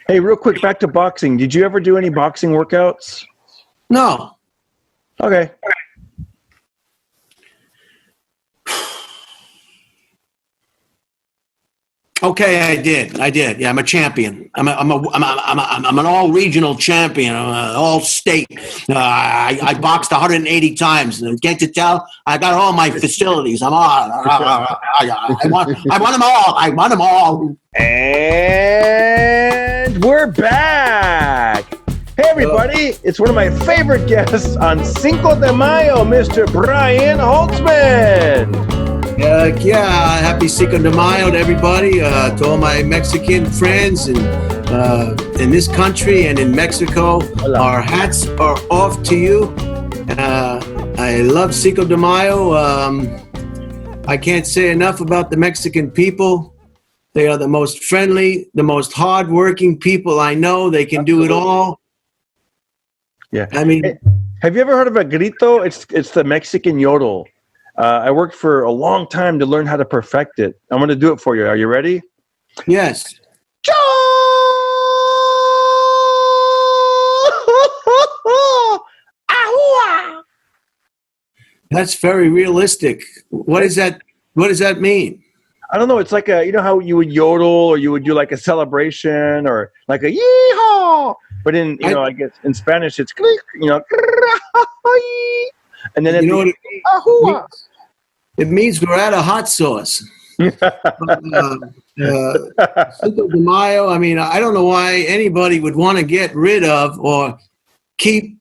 Hey, real quick, back to boxing. Did you ever do any boxing workouts? No. Okay. Okay, I did. Yeah, I'm a champion. I'm an all-regional champion. I'm an all-state. I boxed 180 times. Can't you tell? I got all my facilities. I want them all. I want them all. And we're back. Hey, everybody. It's one of my favorite guests on Cinco de Mayo, Mr. Brian Holtzman. Yeah, happy Cinco de Mayo to everybody, to all my Mexican friends and in this country and in Mexico. Hola. Our hats are off to you. I love Cinco de Mayo. I can't say enough about the Mexican people. They are the most friendly, the most hardworking people I know. They can do it all. Yeah. I mean, hey, have you ever heard of a grito? It's the Mexican yodel. I worked for a long time to learn how to perfect it. I'm going to do it for you. Are you ready? yes. That's very realistic. What does that mean? I don't know. It's like you know how you would yodel or you would do like a celebration or like a yeehaw. But I guess in Spanish, it's, and then You know what it means? We're out of hot sauce. Cinco de Mayo, I mean, I don't know why anybody would want to get rid of or keep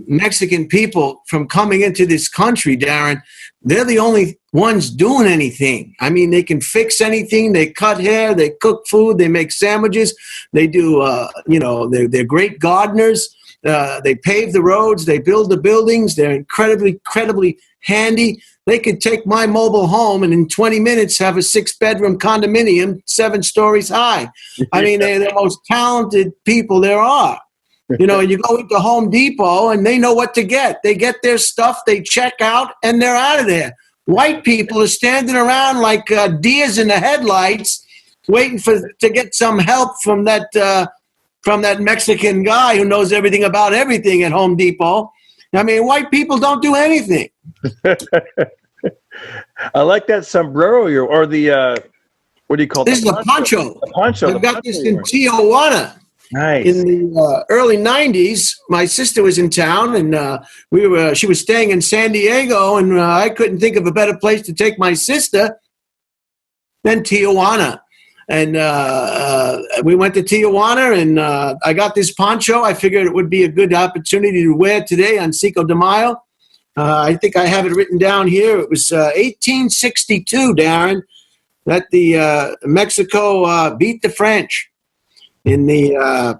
Mexican people from coming into this country, Darren. They're the only ones doing anything. I mean, they can fix anything. They cut hair. They cook food. They make sandwiches. They do, they're great gardeners. They pave the roads. They build the buildings. They're incredibly handy. They could take my mobile home and in 20 minutes have a 6-bedroom condominium, 7 stories high. I mean, they're the most talented people there are. You know, you go into Home Depot and they know what to get. They get their stuff, they check out, and they're out of there. White people are standing around like deers in the headlights, waiting to get some help from that Mexican guy who knows everything about everything at Home Depot. I mean, white people don't do anything. I like that sombrero or the what do you call it? This is a poncho. The poncho. I've got this in Tijuana. Nice. In the early 90s, my sister was in town, and she was staying in San Diego, and I couldn't think of a better place to take my sister than Tijuana. And we went to Tijuana, and I got this poncho. I figured it would be a good opportunity to wear today on Cinco de Mayo. I think I have it written down here. It was 1862, Darren, that the Mexico beat the French in the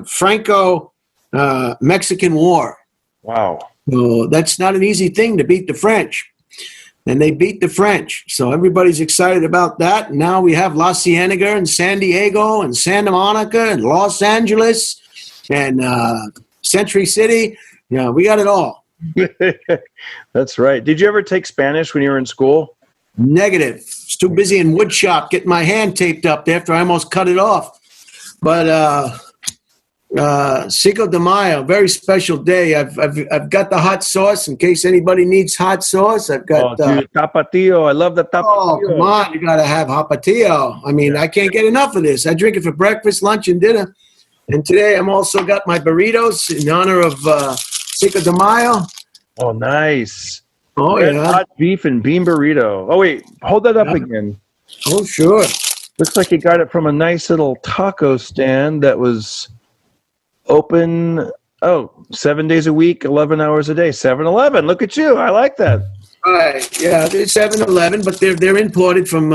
Franco-Mexican War. Wow. So that's not an easy thing to beat the French. And they beat the French. So everybody's excited about that. And now we have La Cienega and San Diego and Santa Monica and Los Angeles and Century City. Yeah, we got it all. That's right. Did you ever take Spanish when you were in school? Negative. I was too busy in wood shop getting my hand taped up after I almost cut it off. But Cinco de Mayo, very special day. I've got the hot sauce in case anybody needs hot sauce. I've got Tapatio. I love the Tapatio. Oh, come on, you gotta have Tapatio. I mean, I can't get enough of this. I drink it for breakfast, lunch, and dinner. And today I'm also got my burritos in honor of Cinco de Mayo. Oh, nice. Oh, yeah. Hot beef and bean burrito. Oh, wait, hold that up again. Oh, sure. Looks like you got it from a nice little taco stand that was open, 7 days a week, 11 hours a day. 7-Eleven. Look at you. I like that. Right. Yeah, it's 7-Eleven, but they're imported from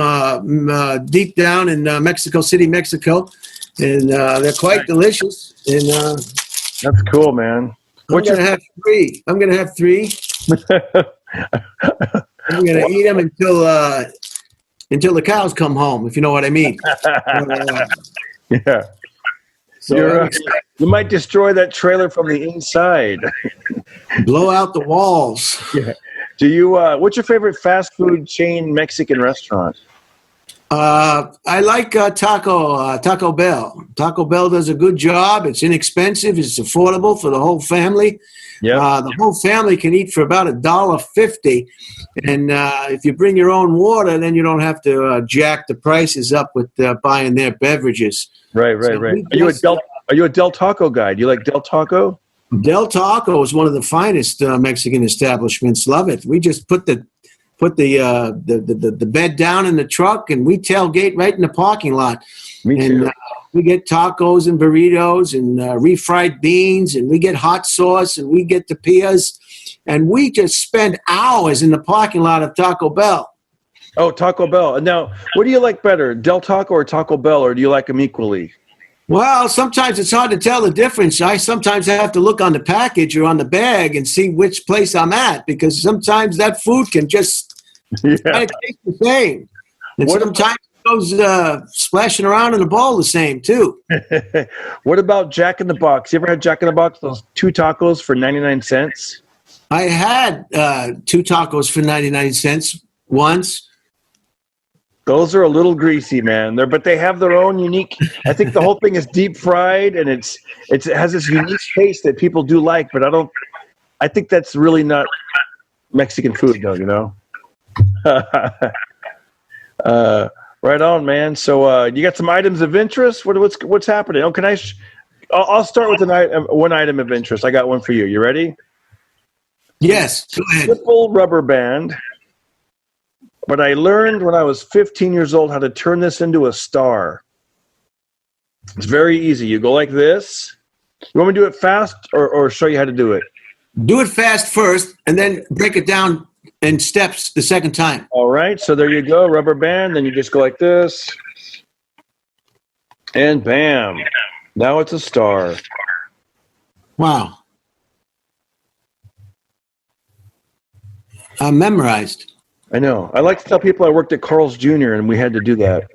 deep down in Mexico City, Mexico, and they're quite delicious. And that's cool, man. I'm gonna have three. I'm gonna eat them until the cows come home, if you know what I mean. Yeah. So you might destroy that trailer from the inside. Blow out the walls. Yeah. Do you? What's your favorite fast food chain Mexican restaurant? I like Taco Bell. Taco Bell does a good job. It's inexpensive. It's affordable for the whole family. Yeah. The whole family can eat for about $1.50, and if you bring your own water, then you don't have to jack the prices up with buying their beverages. Right. So Are you a Del Taco guy? Do you like Del Taco? Del Taco is one of the finest Mexican establishments. Love it. We just put the bed down in the truck, and we tailgate right in the parking lot. Me too. And we get tacos and burritos and refried beans, and we get hot sauce, and we get tortillas, and we just spend hours in the parking lot of Taco Bell. Oh, Taco Bell. Now, what do you like better, Del Taco or Taco Bell, or do you like them equally? Well, sometimes it's hard to tell the difference. I sometimes have to look on the package or on the bag and see which place I'm at, because sometimes that food can just kind of taste the same. And sometimes it goes splashing around in the bowl the same, too. What about Jack in the Box? You ever had Jack in the Box, those 2 tacos for 99 cents? I had 2 tacos for 99 cents once. Those are a little greasy, man. But they have their own unique. I think the whole thing is deep fried, and it has this unique taste that people do like. But I think that's really not Mexican food, though. You know. Right on, man. So you got some items of interest. What's happening? Oh, I'll start with one item of interest. I got one for you. You ready? Yes. Go ahead. Simple rubber band. But I learned when I was 15 years old how to turn this into a star. It's very easy. You go like this. You want me to do it fast or show you how to do it? Do it fast first, and then break it down in steps the second time. All right. So there you go. Rubber band. Then you just go like this. And bam. Now it's a star. Wow. I'm memorized. I know. I like to tell people I worked at Carl's Jr. and we had to do that.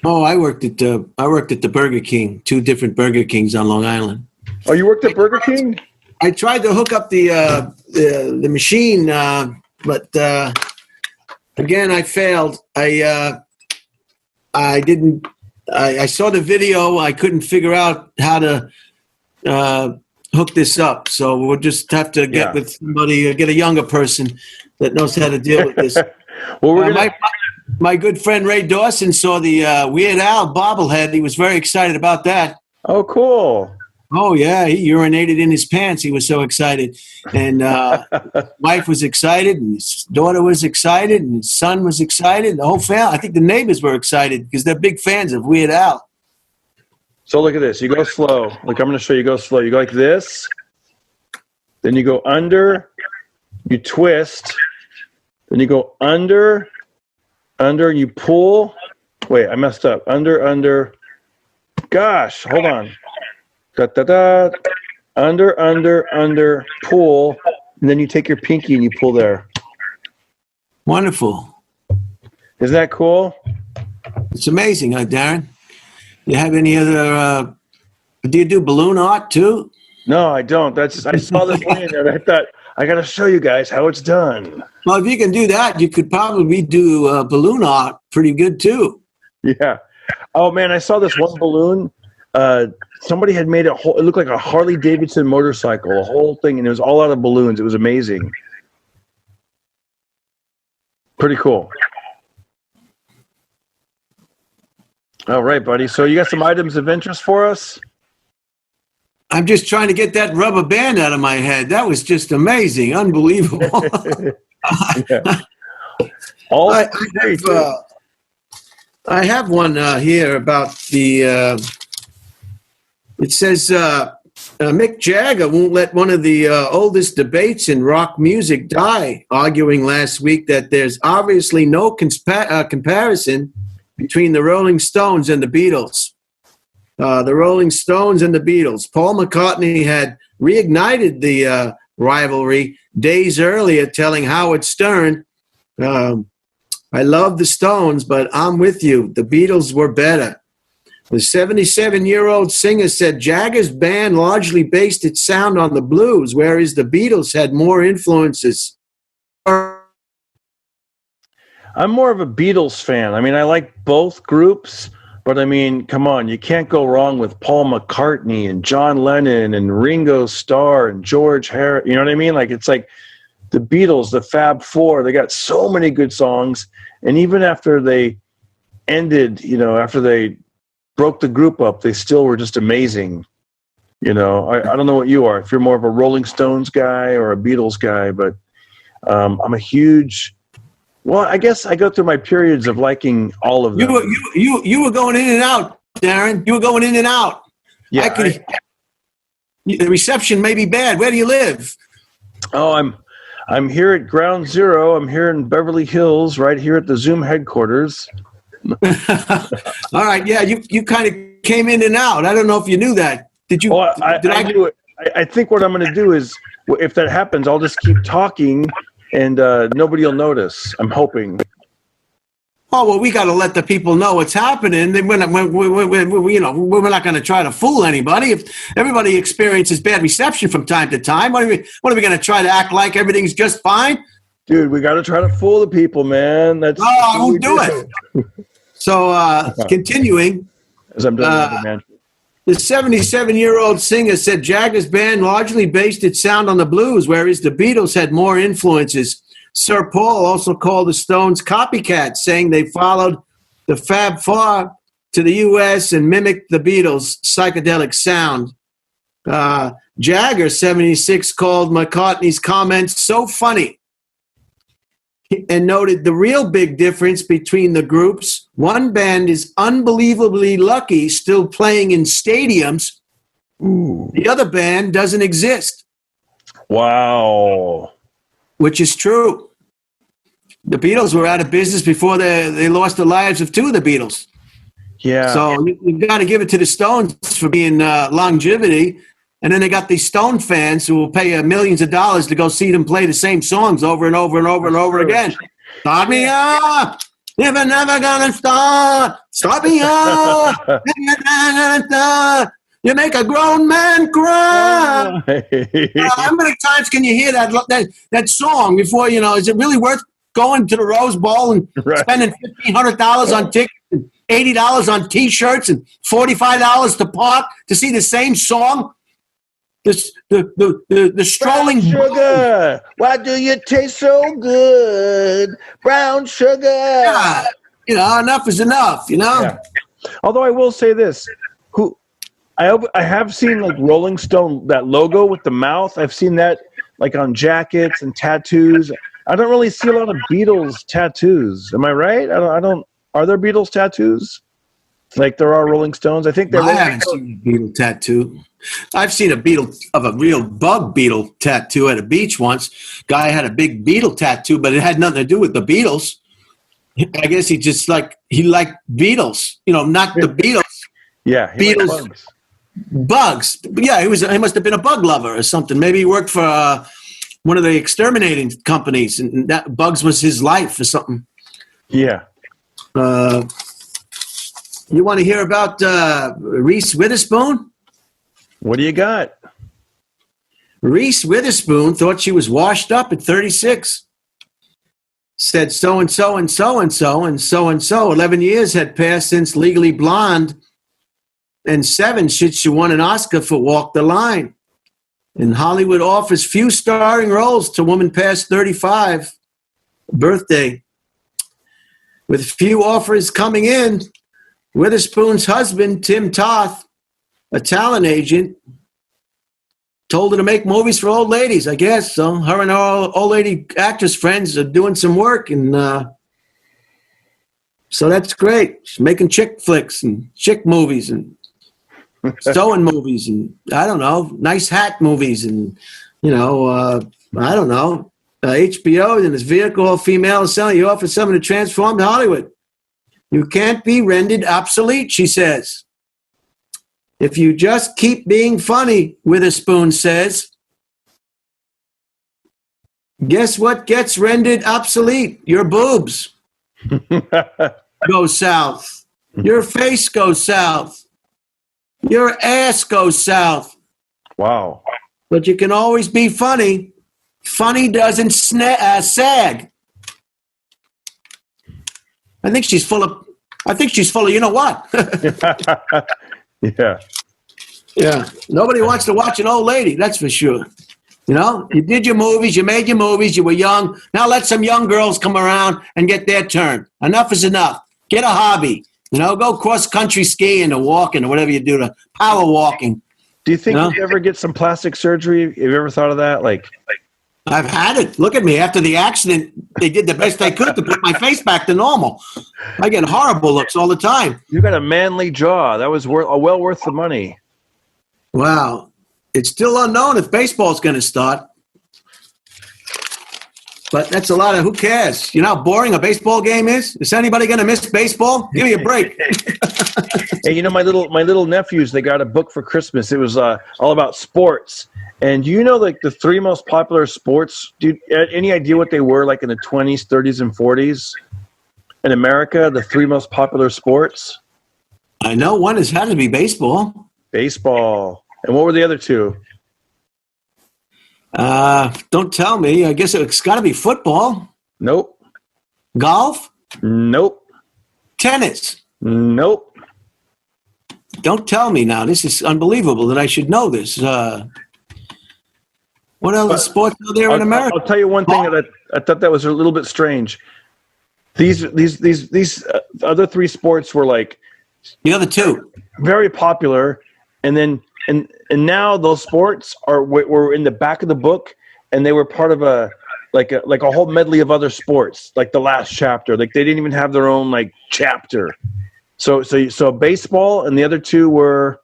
Oh, I worked at the Burger King, 2 different Burger Kings on Long Island. Oh, you worked at Burger King? I tried to hook up the machine, but again, I failed. I didn't. I saw the video. I couldn't figure out how to hook this up. So we'll just have to get with somebody, get a younger person that knows how to deal with this. Well, my good friend Ray Dawson saw the Weird Al bobblehead. He was very excited about that. Oh, cool. Oh, yeah. He urinated in his pants. He was so excited. And his wife was excited, and his daughter was excited, and his son was excited. The whole family. I think the neighbors were excited because they're big fans of Weird Al. So look at this. You go slow. Look, I'm going to show you go slow. You go like this. Then you go under. You twist. Then you go under, and you pull. Wait, I messed up. Under. Gosh, hold on. Da. Under, pull. And then you take your pinky and you pull there. Wonderful. Isn't that cool? It's amazing, Darren. You have any other, do you do balloon art too? No, I don't. I saw this laying there. I thought, I got to show you guys how it's done. Well, if you can do that, you could probably do balloon art pretty good too. Yeah. Oh man, I saw this one balloon. Somebody had made it looked like a Harley Davidson motorcycle, a whole thing, and it was all out of balloons. It was amazing. Pretty cool. All right, buddy. So you got some items of interest for us? I'm just trying to get that rubber band out of my head. That was just amazing. Unbelievable. I have one here about the, it says Mick Jagger won't let one of the oldest debates in rock music die, arguing last week that there's obviously no comparison between the Rolling Stones and the Beatles. The Rolling Stones and the Beatles. Paul McCartney had reignited the rivalry days earlier, telling Howard Stern, I love the Stones, but I'm with you. The Beatles were better. The 77-year-old singer said Jagger's band largely based its sound on the blues, whereas the Beatles had more influences. I'm more of a Beatles fan. I mean, I like both groups, but I mean, come on, you can't go wrong with Paul McCartney and John Lennon and Ringo Starr and George Harrison. You know what I mean? Like, it's like the Beatles, the Fab Four, they got so many good songs. And even after they ended, after they broke the group up, they still were just amazing. I don't know what you are, if you're more of a Rolling Stones guy or a Beatles guy, but I'm a huge, well, I guess I go through my periods of liking all of them. You were going in and out, Darren. You were going in and out. Yeah, the reception may be bad. Where do you live? Oh, I'm here at Ground Zero. I'm here in Beverly Hills, right here at the Zoom headquarters. All right, yeah, you kind of came in and out. I don't know if you knew that. Did you? Oh, I knew it. I think what I'm going to do is, if that happens, I'll just keep talking, and nobody will notice. I'm hoping. Oh well, we got to let the people know what's happening. We're not going to try to fool anybody. If everybody experiences bad reception from time to time, what are we going to try to act like everything's just fine? Dude, we got to try to fool the people, man. I won't do it. So, continuing, as I'm doing, man. The 77-year-old singer said Jagger's band largely based its sound on the blues, whereas the Beatles had more influences. Sir Paul also called the Stones copycats, saying they followed the Fab Four to the U.S. and mimicked the Beatles' psychedelic sound. Jagger, 76, called McCartney's comments so funny and noted the real big difference between the groups. One band is unbelievably lucky still playing in stadiums. Ooh. The other band doesn't exist. Wow. Which is true. The Beatles were out of business before they lost the lives of two of the Beatles. Yeah. So you got to give it to the Stones for being longevity. And then they got these Stone fans who will pay millions of dollars to go see them play the same songs over and over and over and over again. Start me up. Never gonna start. Start me up. Never start. You make a grown man cry. How many times can you hear that song before, is it really worth going to the Rose Bowl and spending $1,500 on tickets and $80 on T-shirts and $45 to park to see the same song? The strolling brown sugar. Why do you taste so good? Brown sugar. Yeah. Enough is enough. Yeah. Although I will say this, I have seen like Rolling Stone, that logo with the mouth. I've seen that like on jackets and tattoos. I don't really see a lot of Beatles tattoos. Am I right? I don't. Are there Beatles tattoos? Like there are Rolling Stones. I think I haven't seen a Beatle tattoo. I've seen a real bug beetle tattoo at a beach once. Guy had a big beetle tattoo, but it had nothing to do with the Beatles. I guess he liked Beatles. Not the Beatles. Yeah, Beatles. Bugs. Yeah, he must have been a bug lover or something. Maybe he worked for one of the exterminating companies, and that Bugs was his life or something. Yeah. You want to hear about Reese Witherspoon? What do you got? Reese Witherspoon thought she was washed up at 36. Said so-and-so and so-and-so and so-and-so. 11 years had passed since Legally Blonde, and 7 since she won an Oscar for Walk the Line. And Hollywood offers few starring roles to women past 35. Birthday. With few offers coming in, Witherspoon's husband, Tim Toth, a talent agent, told her to make movies for old ladies, I guess. So her and her old lady actress friends are doing some work, and so that's great. She's making chick flicks and chick movies and sewing movies and, I don't know, nice hat movies and, I don't know, HBO and his vehicle, female selling. You offer something to transform Hollywood. You can't be rendered obsolete, she says. If you just keep being funny, Witherspoon says. Guess what gets rendered obsolete? Your boobs go south. Your face goes south. Your ass goes south. Wow. But you can always be funny. Funny doesn't sag. I think she's full of you know what? Yeah. Yeah. Nobody wants to watch an old lady, that's for sure. You know, you did your movies, you made your movies, you were young. Now let some young girls come around and get their turn. Enough is enough. Get a hobby. You know, go cross-country skiing or walking or whatever you do, to power walking. Do you think No? you ever get some plastic surgery? Have you ever thought of that? Like, I've had it. Look at me. After the accident, they did the best they could to put my face back to normal. I get horrible looks all the time. you got a manly jaw. That was well worth the money. Wow. It's still unknown if baseball's going to start. But that's a lot of, who cares? You know how boring a baseball game is? Is anybody going to miss baseball? Give me a break. Hey, you know, my little nephews, they got a book for Christmas. It was all about sports. And do you know, like, the three most popular sports? Do you any idea what they were, like, in the 20s, 30s, and 40s in America? The three most popular sports? I know one has had to be baseball. Baseball. And what were the other two? Don't tell me. I guess it's got to be football. Nope. Golf? Nope. Tennis? Nope. Don't tell me now. This is unbelievable that I should know this. What other sports are there in America? I'll tell you one thing that I thought that was a little bit strange. These other three sports were, like, The other two. very popular, and then and now those sports were in the back of the book, and they were part of a whole medley of other sports, like the last chapter. Like, they didn't even have their own, like, chapter. So baseball, and the other two were.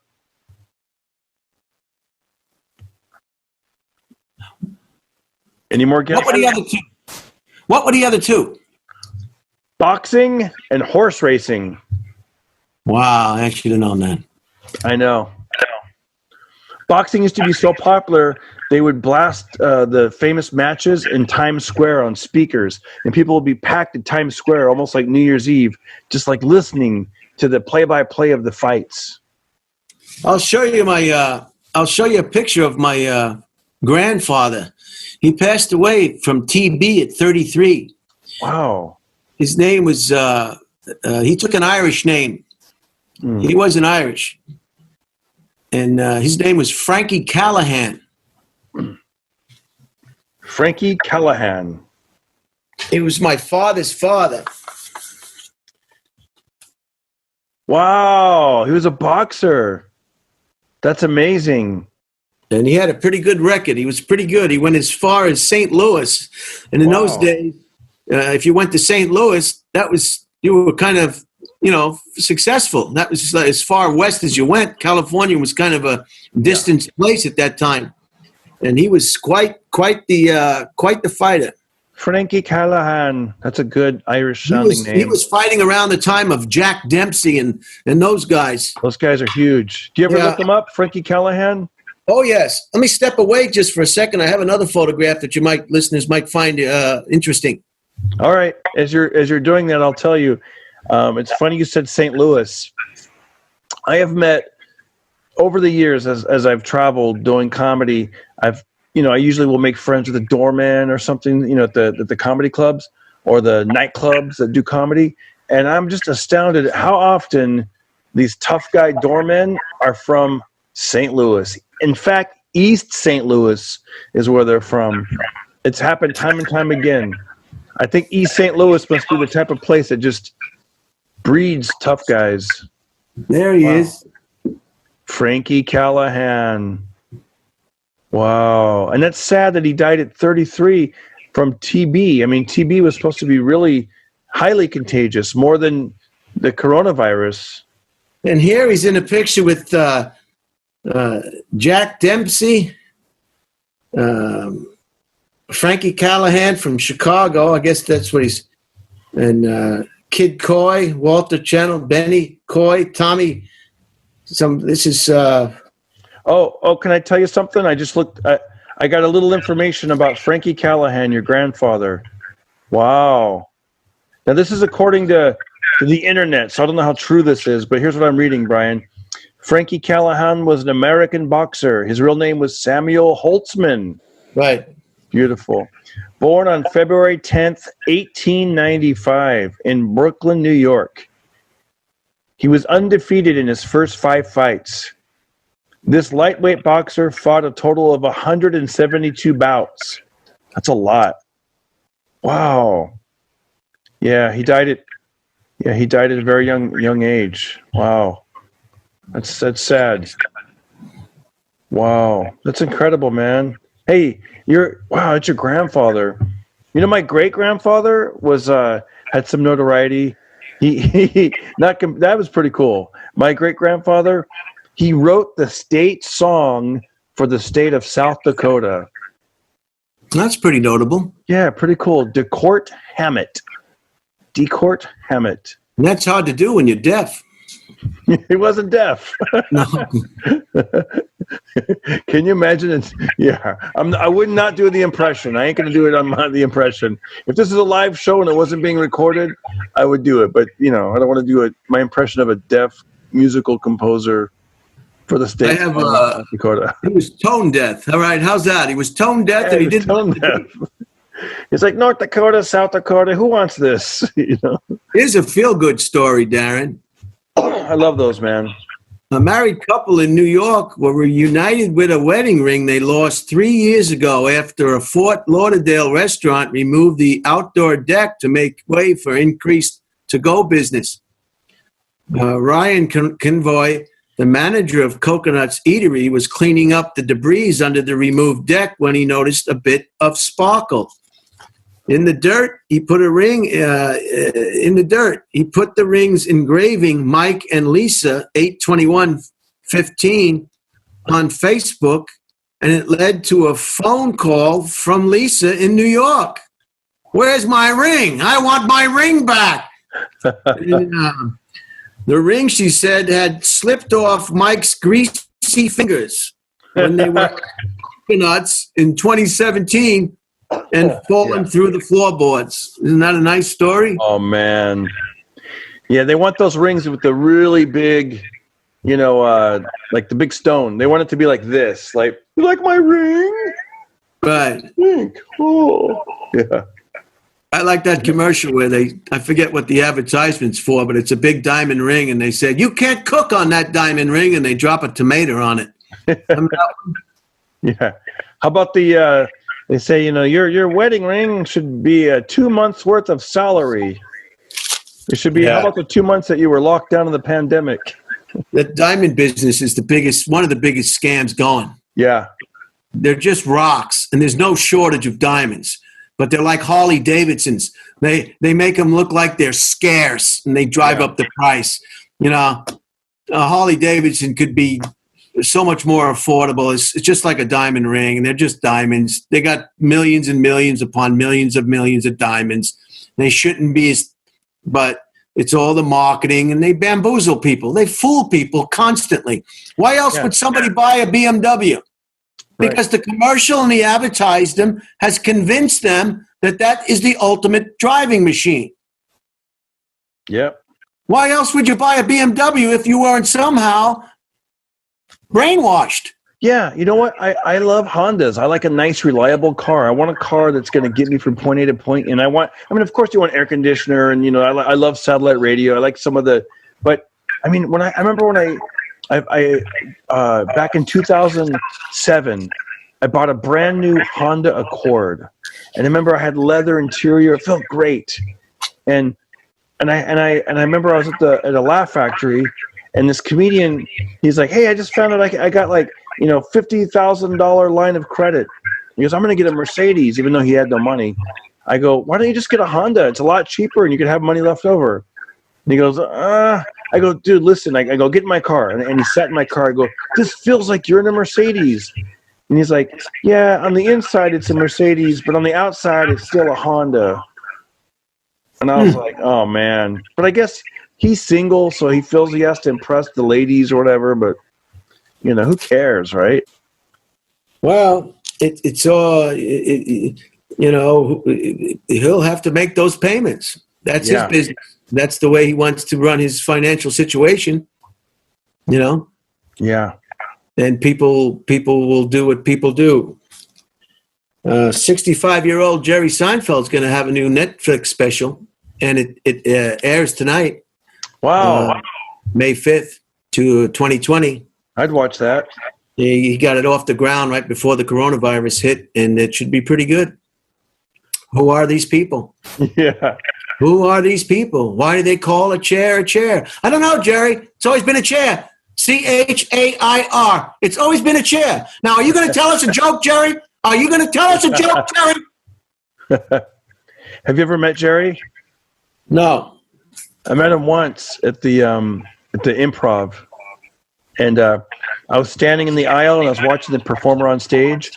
Any more guesses? What were the other two? Boxing and horse racing. Wow, I should have known that. I know. Boxing used to be so popular, they would blast the famous matches in Times Square on speakers, and people would be packed at Times Square almost like New Year's Eve, just like listening to the play-by-play of the fights. I'll show you a picture of my grandfather. He passed away from TB at 33. Wow. His name was, he took an Irish name. He wasn't Irish. And his name was Frankie Callahan. Frankie Callahan. He was my father's father. Wow. He was a boxer. That's amazing. And he had a pretty good record. He was pretty good. He went as far as St. Louis. And in those days, if you went to St. Louis, you were kind of, successful. That was as far west as you went. California was kind of a distant place at that time. And he was quite the fighter. Frankie Callahan. That's a good Irish sounding name. He was fighting around the time of Jack Dempsey and those guys. Those guys are huge. Do you ever look them up, Frankie Callahan? Oh, yes. Let me step away just for a second. I have another photograph that listeners might find interesting. All right. As you're doing that, I'll tell you. It's funny you said St. Louis. I have met over the years as I've traveled doing comedy. I usually will make friends with a doorman or something, at the comedy clubs or the nightclubs that do comedy, and I'm just astounded at how often these tough guy doormen are from St. Louis. In fact, East St. Louis is where they're from. It's happened time and time again. I think East St. Louis must be the type of place that just breeds tough guys. There he is. Frankie Callahan. Wow. And that's sad that he died at 33 from TB. I mean, TB was supposed to be really highly contagious, more than the coronavirus. And here he's in a picture with Jack Dempsey, Frankie Callahan from Chicago. I guess that's what and Kid Coy, Walter Channel, Benny Coy, Tommy. This is. Oh! Can I tell you something? I just looked. I got a little information about Frankie Callahan, your grandfather. Wow. Now this is according to the internet, so I don't know how true this is, but here's what I'm reading, Brian. Frankie Callahan was an American boxer. His real name was Samuel Holtzman. Right. Beautiful. Born on February 10th, 1895 in Brooklyn, New York. He was undefeated in his first 5 fights. This lightweight boxer fought a total of 172 bouts. That's a lot. Wow. Yeah, he died at a very young age. Wow. That's sad. Wow. That's incredible, man. Hey, it's your grandfather. You know, my great grandfather was had some notoriety. That was pretty cool. My great grandfather, he wrote the state song for the state of South Dakota. That's pretty notable. Yeah, pretty cool. DeCourt Hammett. And that's hard to do when you're deaf. He wasn't deaf. No. Can you imagine it? Yeah, I would not do the impression. I ain't going to do it on the impression. If this is a live show and it wasn't being recorded, I would do it. But, I don't want to do my impression of a deaf musical composer for the state of South Dakota. He was tone deaf. All right, how's that? He was tone deaf and he didn't tone deaf. It's like North Dakota, South Dakota. Who wants this? Here's a feel-good story, Darren. I love those, man. A married couple in New York were reunited with a wedding ring they lost 3 years ago after a Fort Lauderdale restaurant removed the outdoor deck to make way for increased to-go business. Ryan Convoy, the manager of Coconut's Eatery, was cleaning up the debris under the removed deck when he noticed a bit of sparkle. In the dirt, he put a ring He put the rings engraving Mike and Lisa 8/21/15 on Facebook, and it led to a phone call from Lisa in New York. Where's my ring? I want my ring back. And, the ring, she said, had slipped off Mike's greasy fingers when they were coconuts in 2017 and fallen through the floorboards. Isn't that a nice story? Oh, man. Yeah, they want those rings with the really big, like the big stone. They want it to be like this. Like, you like my ring? Right. Cool. Yeah. I like that commercial where I forget what the advertisement's for, but it's a big diamond ring, and they said, you can't cook on that diamond ring, and they drop a tomato on it. Yeah. How about they say, your wedding ring should be 2 months worth of salary. It should be, how about the 2 months that you were locked down in the pandemic? The diamond business is one of the biggest scams going. Yeah. They're just rocks, and there's no shortage of diamonds. But they're like Harley Davidsons. They make them look like they're scarce, and they drive up the price. A Harley Davidson could be so much more affordable. It's just like a diamond ring, and they're just diamonds. They got millions and millions upon millions of diamonds. They shouldn't be, but it's all the marketing, and they bamboozle people. They fool people constantly. Why else would somebody buy a BMW? Because the commercial and the advertised them has convinced them that is the ultimate driving machine. Yep. Why else would you buy a BMW if you weren't somehow brainwashed? Yeah, you know what? I love Hondas. I like a nice, reliable car. I want a car that's going to get me from point A to point. And of course you want air conditioner, and I love satellite radio. I like some of but I remember when I back in 2007, I bought a brand new Honda Accord, and I remember I had leather interior. It felt great, and I remember I was at a Laugh Factory, and this comedian, he's like, "Hey, I just found out I got like $50,000 line of credit." He goes, "I'm gonna get a Mercedes," even though he had no money. I go, "Why don't you just get a Honda? It's a lot cheaper, and you could have money left over." And he goes, I go, "Dude, listen." I go, "Get in my car." And he sat in my car. I go, "This feels like you're in a Mercedes." And he's like, "Yeah, on the inside it's a Mercedes, but on the outside it's still a Honda." And I was like, "Oh, man." But I guess he's single, so he feels he has to impress the ladies or whatever. But, who cares, right? Well, it's all, he'll have to make those payments. That's his business. That's the way he wants to run his financial situation, Yeah. And people will do what people do. 65-year-old Jerry Seinfeld's going to have a new Netflix special, and it airs tonight. Wow. May 5th to 2020. I'd watch that. He got it off the ground right before the coronavirus hit, and it should be pretty good. Who are these people? Yeah. Who are these people? Why do they call a chair a chair? I don't know, Jerry. It's always been a chair. CHAIR. It's always been a chair. Now, are you going to tell us a joke, Jerry? Are you going to tell us a joke, Jerry? Have you ever met Jerry? No. I met him once at the Improv, and I was standing in the aisle and I was watching the performer on stage,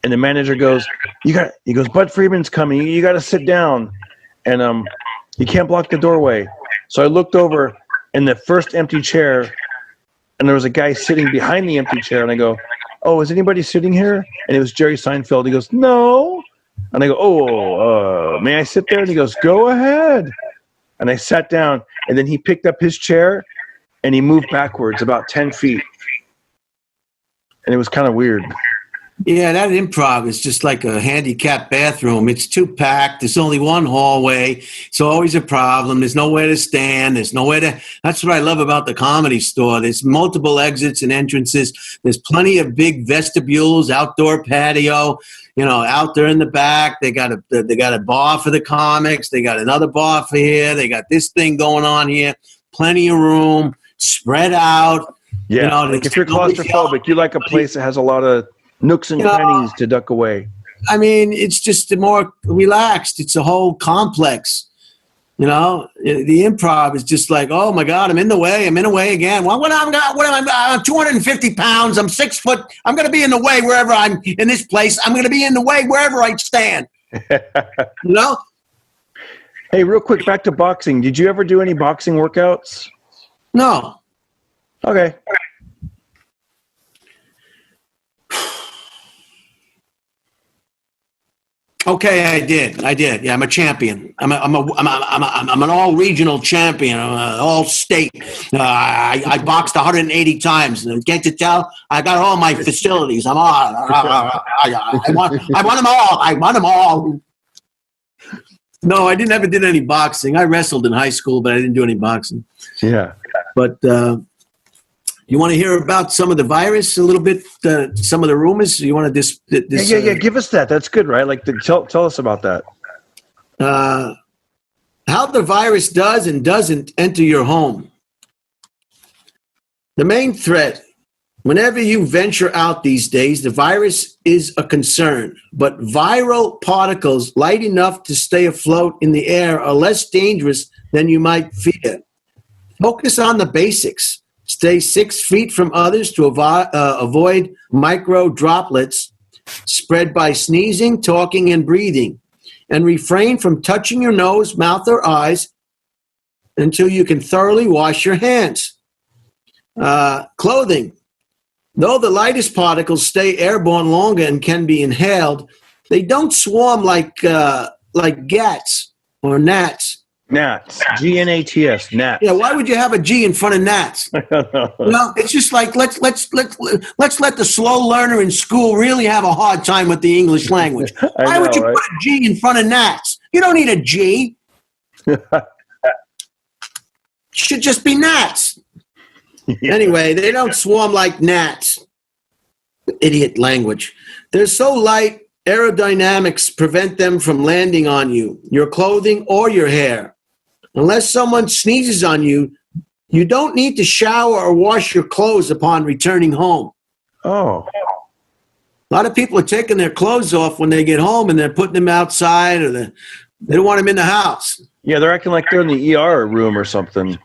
and the manager goes, he goes, Bud Friedman's coming. You got to sit down, and you can't block the doorway. So I looked over in the first empty chair, and there was a guy sitting behind the empty chair, and I go, oh, is anybody sitting here? And it was Jerry Seinfeld. He goes, no. And I go, oh, may I sit there? And he goes, go ahead. And I sat down, and then he picked up his chair, and he moved backwards about 10 feet. And it was kind of weird. Yeah, that Improv is just like a handicapped bathroom. It's too packed. There's only one hallway. It's always a problem. There's nowhere to stand. There's nowhere to... That's what I love about the Comedy Store. There's multiple exits and entrances. There's plenty of big vestibules, outdoor patio, out there in the back. They got a bar for the comics. They got another bar for here. They got this thing going on here. Plenty of room, spread out. Yeah, like if you're claustrophobic, you like a place that has a lot of nooks and crannies to duck away. I mean, it's just more relaxed. It's a whole complex. The Improv is just like, oh my God, I'm in the way. I'm in the way again. Well, I'm 250 pounds. I'm 6 foot. I'm going to be in the way wherever I'm in this place. I'm going to be in the way wherever I stand. Hey, real quick, back to boxing. Did you ever do any boxing workouts? No. Okay. Okay, I did. Yeah, I'm a champion. I'm an all-regional champion. I'm an all-state. I boxed 180 times. Can't you tell? I got all my facilities. I won them all. I won them all. No, I never did any boxing. I wrestled in high school, but I didn't do any boxing. Yeah. But you want to hear about some of the virus a little bit? Some of the rumors? You want to Yeah. Give us that. That's good, right? Like, tell us about that. How the virus does and doesn't enter your home. The main threat, whenever you venture out these days, the virus is a concern. But viral particles light enough to stay afloat in the air are less dangerous than you might fear. Focus on the basics. Stay 6 feet from others to avoid micro droplets spread by sneezing, talking, and breathing. And refrain from touching your nose, mouth, or eyes until you can thoroughly wash your hands. Clothing. Though the lightest particles stay airborne longer and can be inhaled, they don't swarm like gats or gnats. Gnats. G-N-A-T-S. Gnats. Yeah, why would you have a G in front of gnats? Well, it's just like let's let the slow learner in school really have a hard time with the English language. Why would you put a G in front of gnats? You don't need a G. Should just be gnats. Anyway, they don't swarm like gnats. Idiot language. They're so light, aerodynamics prevent them from landing on you, your clothing, or your hair. Unless someone sneezes on you, you don't need to shower or wash your clothes upon returning home. Oh. A lot of people are taking their clothes off when they get home and they're putting them outside, or they don't want them in the house. Yeah, they're acting like they're in the ER room or something.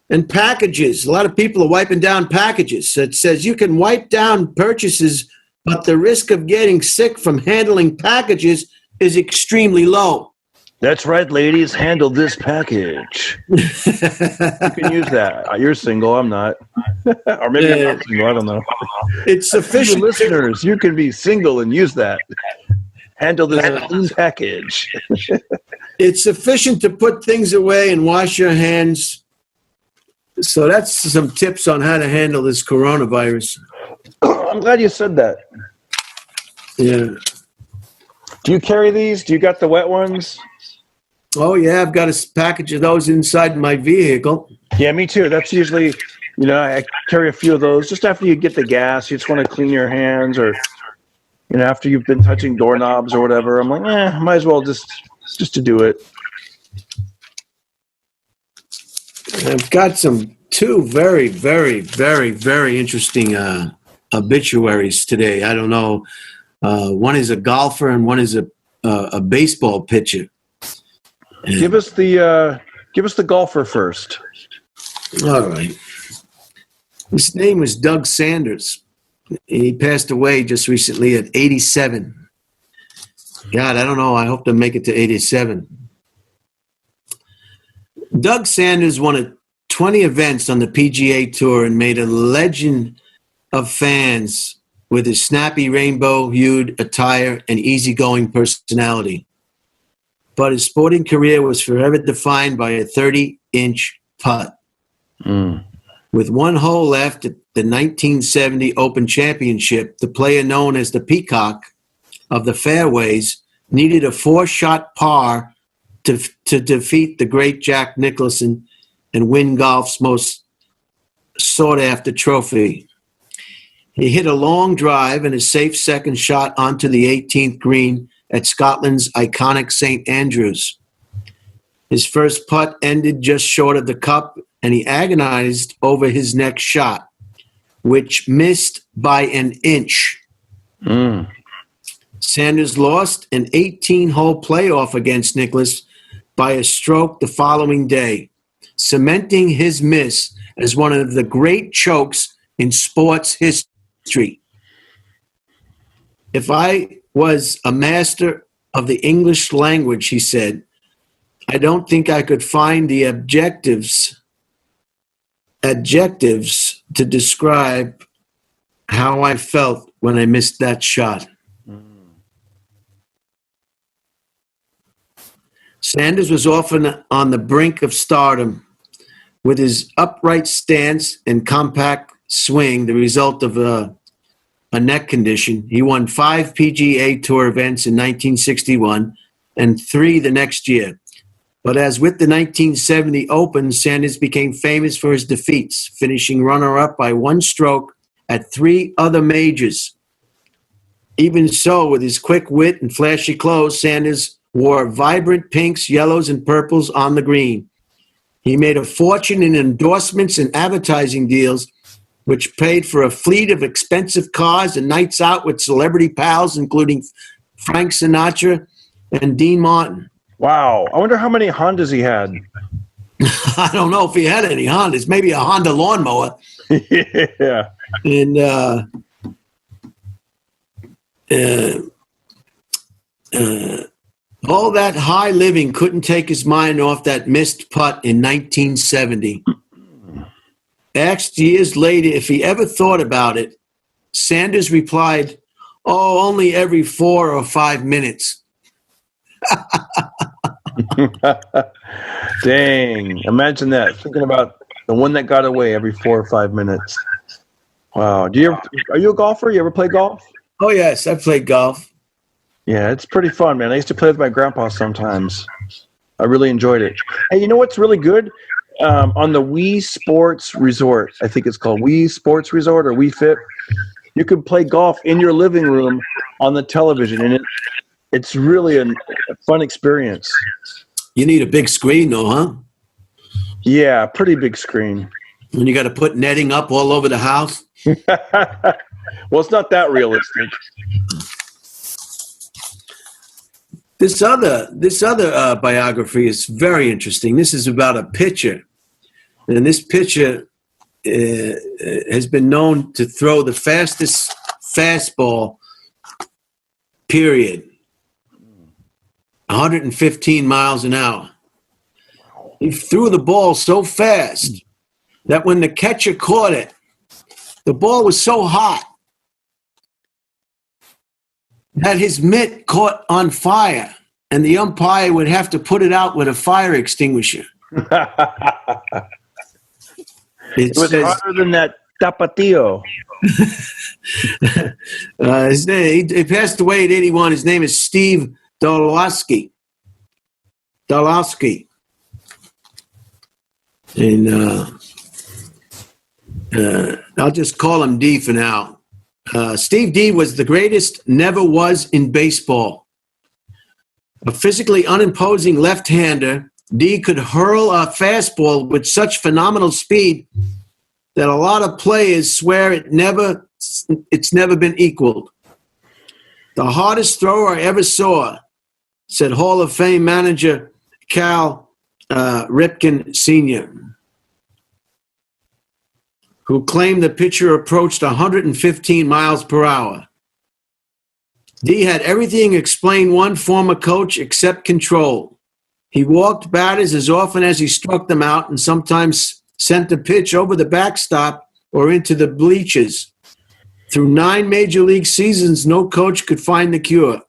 And packages. A lot of people are wiping down packages. It says you can wipe down purchases, but the risk of getting sick from handling packages is extremely low. That's right, ladies. Handle this package. You can use that. You're single. I'm not. Or maybe I'm not single. I don't know. It's sufficient. Listeners, you can be single and use that. Handle this package. It's sufficient to put things away and wash your hands. So that's some tips on how to handle this coronavirus. I'm glad you said that. Yeah. Do you carry these? Do you got the wet ones? Oh, yeah, I've got a package of those inside my vehicle. Yeah, me too. That's usually, I carry a few of those just after you get the gas. You just want to clean your hands, or, after you've been touching doorknobs or whatever. I'm like, might as well just to do it. I've got two very, very, very, very interesting obituaries today. I don't know. One is a golfer and one is a baseball pitcher. And give us the golfer first. all right. His name was Doug Sanders. He passed away just recently at 87. God, I don't know. I hope to make it to 87. Doug Sanders won 20 events on the PGA Tour and made a legend of fans with his snappy rainbow-hued attire and easygoing personality. But his sporting career was forever defined by a 30-inch putt. With one hole left at the 1970 Open Championship, the player known as the Peacock of the fairways needed a 4-shot par to defeat the great Jack Nicklaus and win golf's most sought-after trophy. He hit a long drive and a safe second shot onto the 18th green at Scotland's iconic St. Andrews. His first putt ended just short of the cup, and he agonized over his next shot, which missed by an inch. Sanders lost an 18-hole playoff against Nicklaus by a stroke the following day, cementing his miss as one of the great chokes in sports history. If I was a master of the English language, he said, I don't think I could find the adjectives to describe how I felt when I missed that shot. Sanders was often on the brink of stardom, with his upright stance and compact swing, the result of a neck condition. He won 5 PGA Tour events in 1961 and 3 the next year. But as with the 1970 Open, Sanders became famous for his defeats, finishing runner-up by 1 stroke at 3 other majors. Even so, with his quick wit and flashy clothes, Sanders wore vibrant pinks, yellows, and purples on the green. He made a fortune in endorsements and advertising deals, which paid for a fleet of expensive cars and nights out with celebrity pals, including Frank Sinatra and Dean Martin. Wow. I wonder how many Hondas he had. I don't know if he had any Hondas. Maybe a Honda lawnmower. Yeah. And all that high living couldn't take his mind off that missed putt in 1970. Asked years later if he ever thought about it, Sanders replied, "Oh, only every 4 or 5 minutes." Dang. Imagine that. Thinking about the one that got away every 4 or 5 minutes. Wow. Are you a golfer? You ever play golf? Oh, yes. I played golf. Yeah, it's pretty fun, man. I used to play with my grandpa sometimes. I really enjoyed it. Hey, you know what's really good? On the Wii Sports Resort, I think it's called Wii Sports Resort or Wii Fit, you can play golf in your living room on the television, and it's really a fun experience. You need a big screen, though, huh? Yeah, pretty big screen. And you got to put netting up all over the house? Well, it's not that realistic. This other biography is very interesting. This is about a pitcher. And this pitcher has been known to throw the fastest fastball, period. 115 miles an hour. He threw the ball so fast that when the catcher caught it, the ball was so hot that his mitt caught on fire, and the umpire would have to put it out with a fire extinguisher. It was hotter than that Tapatio. His name, he passed away at 81. His name is Steve Dolowski. And I'll just call him D for now. Steve D was the greatest never was in baseball. A physically unimposing left-hander, D could hurl a fastball with such phenomenal speed that a lot of players swear it's never been equaled. The hardest thrower I ever saw, said Hall of Fame manager Cal Ripken Sr., who claimed the pitcher approached 115 miles per hour. D had everything explained one former coach except control. He walked batters as often as he struck them out and sometimes sent the pitch over the backstop or into the bleachers. Through 9 major league seasons, no coach could find the cure.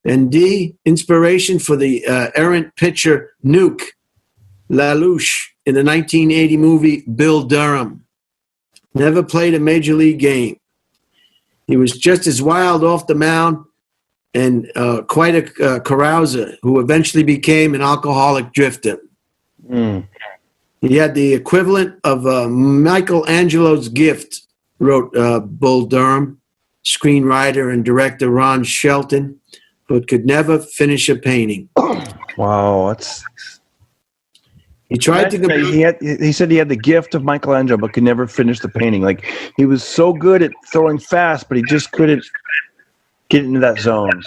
And D, inspiration for the errant pitcher Nuke LaLoosh in the 1980 movie Bill Durham. Never played a major league game. He was just as wild off the mound and quite a carouser who eventually became an alcoholic drifter. Mm. He had the equivalent of Michelangelo's gift, wrote Bull Durham, screenwriter and director Ron Shelton, but could never finish a painting. Wow, that's... He tried to go. He said he had the gift of Michelangelo, but could never finish the painting. Like, he was so good at throwing fast, but he just couldn't get into that zone.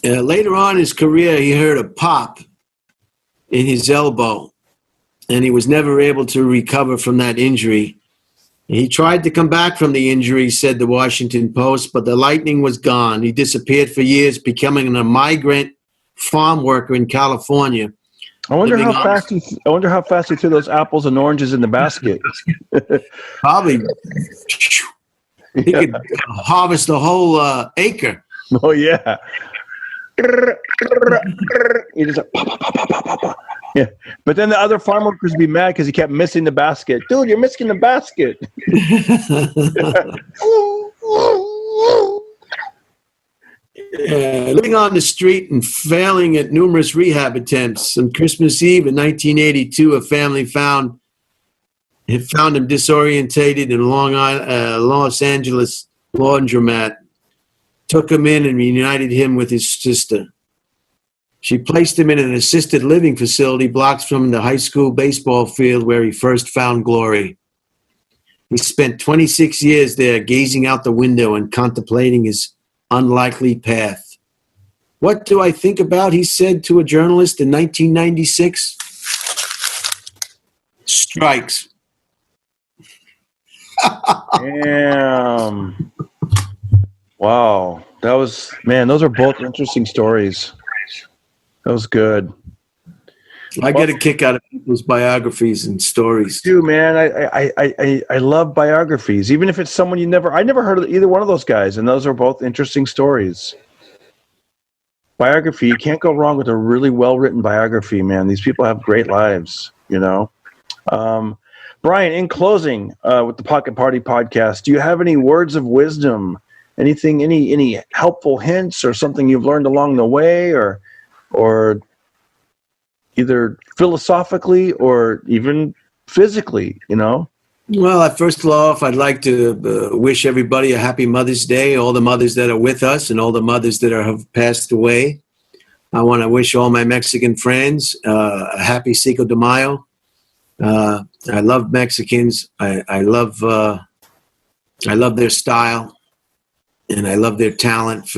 Later on in his career, he heard a pop in his elbow, and he was never able to recover from that injury. He tried to come back from the injury, said the Washington Post, but the lightning was gone. He disappeared for years, becoming a migrant farm worker in California. I wonder how fast he threw those apples and oranges in the basket. Probably. He could harvest a whole acre. Oh, yeah. He just like, pop, pop, pop, pop, pop, pop. Yeah. But then the other farm workers would be mad because he kept missing the basket. Dude, you're missing the basket. Living on the street and failing at numerous rehab attempts. On Christmas Eve in 1982, a family found him disorientated in Los Angeles laundromat, took him in and reunited him with his sister. She placed him in an assisted living facility blocks from the high school baseball field where he first found glory. He spent 26 years there gazing out the window and contemplating his unlikely path. What do I think about, he said to a journalist in 1996? Strikes. Damn. Wow. Those are both interesting stories. That was good. I get a kick out of people's biographies and stories. Dude, man, I love biographies. Even if it's someone I never heard of either one of those guys, and those are both interesting stories. Biography, you can't go wrong with a really well-written biography, man. These people have great lives, you know. Brian, in closing, with the Pocket Party podcast, do you have any words of wisdom? Anything, any helpful hints or something you've learned along the way, or either philosophically or even physically, you know? Well, first off, I'd like to wish everybody a happy Mother's Day, all the mothers that are with us and all the mothers that have passed away. I want to wish all my Mexican friends a happy Cinco de Mayo. I love Mexicans. I love their style, and I love their talent.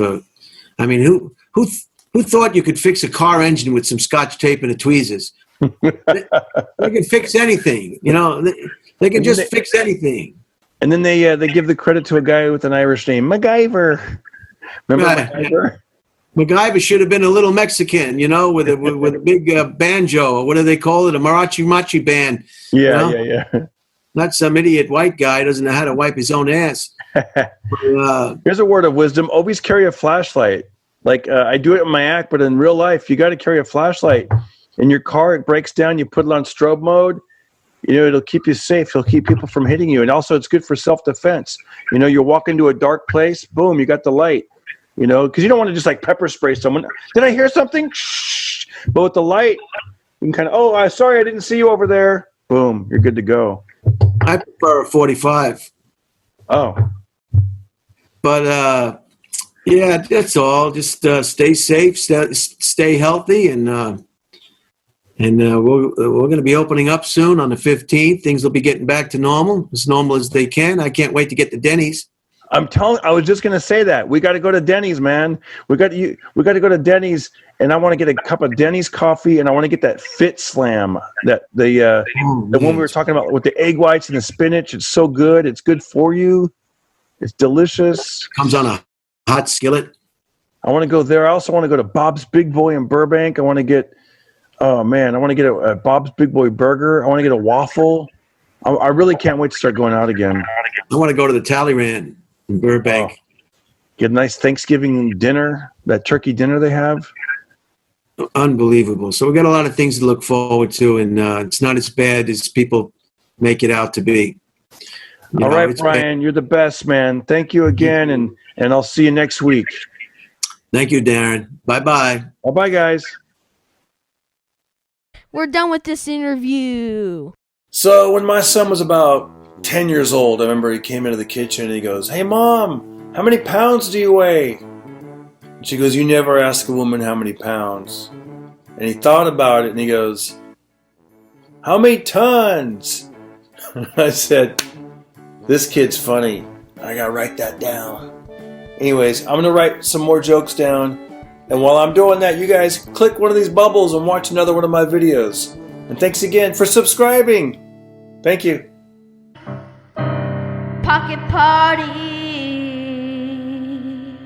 Who thought you could fix a car engine with some Scotch tape and a tweezers? They can fix anything, you know. They can just fix anything. And then they give the credit to a guy with an Irish name, MacGyver. Remember MacGyver? MacGyver should have been a little Mexican, you know, with a big banjo, or what do they call it, a mariachi band. Yeah, you know? yeah. Not some idiot white guy who doesn't know how to wipe his own ass. Here's a word of wisdom: always carry a flashlight. Like I do it in my act, but in real life, you got to carry a flashlight. In your car, it breaks down. You put it on strobe mode. You know, it'll keep you safe. It'll keep people from hitting you. And also it's good for self-defense. You know, you're walking to a dark place, boom, you got the light. You know, because you don't want to just like pepper spray someone. Did I hear something? Shh. But with the light, you can kind of, sorry, I didn't see you over there. Boom, you're good to go. I prefer a 45. Oh. But, yeah, that's all. Just stay safe, stay healthy, and we're going to be opening up soon on the 15th. Things will be getting back to normal as they can. I can't wait to get to Denny's. I was just going to say that. We got to go to Denny's, man. We got to go to Denny's, and I want to get a cup of Denny's coffee, and I want to get that Fit Slam, the one we were talking about with the egg whites and the spinach. It's so good. It's good for you. It's delicious. Comes on a hot skillet. I want to go there. I also want to go to Bob's Big Boy in Burbank. I want to get a Bob's Big Boy burger. I want to get a waffle. I really can't wait to start going out again. I want to go to the Talleyrand in Burbank. Get a nice Thanksgiving dinner, that turkey dinner they have. Unbelievable. So we got a lot of things to look forward to, and it's not as bad as people make it out to be. All right, Brian, you're the best, man. Thank you again, and I'll see you next week. Thank you, Darren. Bye-bye. Bye-bye, guys. We're done with this interview. So when my son was about 10 years old, I remember he came into the kitchen and he goes, "Hey, Mom, how many pounds do you weigh?" And she goes, "You never ask a woman how many pounds." And he thought about it and he goes, "How many tons?" I said, "This kid's funny. I gotta write that down." Anyways, I'm gonna write some more jokes down. And while I'm doing that, you guys click one of these bubbles and watch another one of my videos. And thanks again for subscribing. Thank you. Pocket Party.